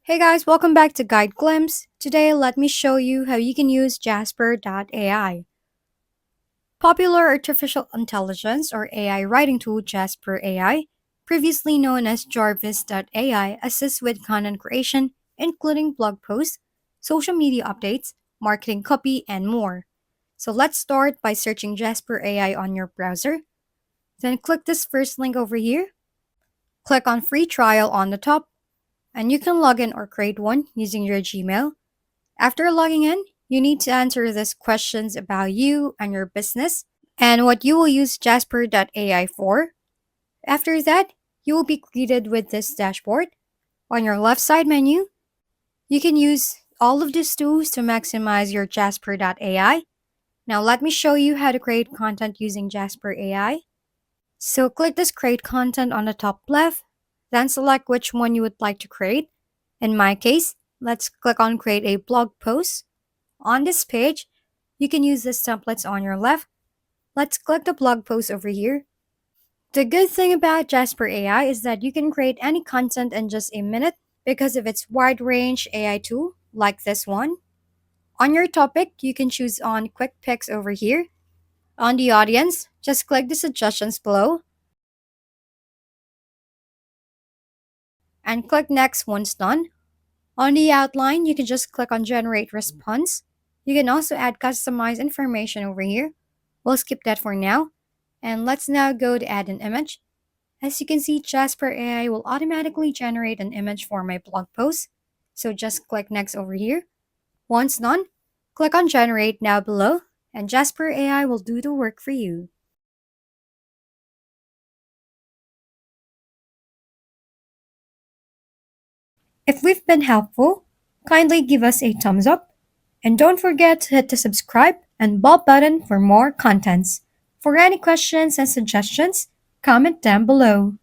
Hey guys, welcome back to Guide Glimpse. Today, let me show you how you can use Jasper AI. Popular artificial intelligence or AI writing tool Jasper AI, previously known as Jarvis AI, assists with content creation, including blog posts, social media updates, marketing copy, and more. So let's start by searching Jasper AI on your browser. Then click this first link over here. Click on free trial on the top, and you can log in or create one using your Gmail. After logging in, you need to answer these questions about you and your business and what you will use Jasper AI for. After that, you will be greeted with this dashboard. On your left side menu, you can use all of these tools to maximize your Jasper AI. Now let me show you how to create content using Jasper AI. So click this create content on the top left, then select which one you would like to create. In my case, let's click on create a blog post. On this page, you can use these templates on your left. Let's click the blog post over here. The good thing about Jasper AI is that you can create any content in just a minute because of its wide range AI tool, like this one. On your topic, you can choose on quick picks over here. On the audience, just click the suggestions below and click next once done. On the outline, you can just click on generate response. You can also add customized information over here. We'll skip that for now. And let's now go to add an image. As you can see, Jasper AI will automatically generate an image for my blog post. So just click next over here. Once done, click on generate now below and Jasper AI will do the work for you. If we've been helpful, kindly give us a thumbs up and don't forget to hit the subscribe and bell button for more contents. For any questions and suggestions, comment down below.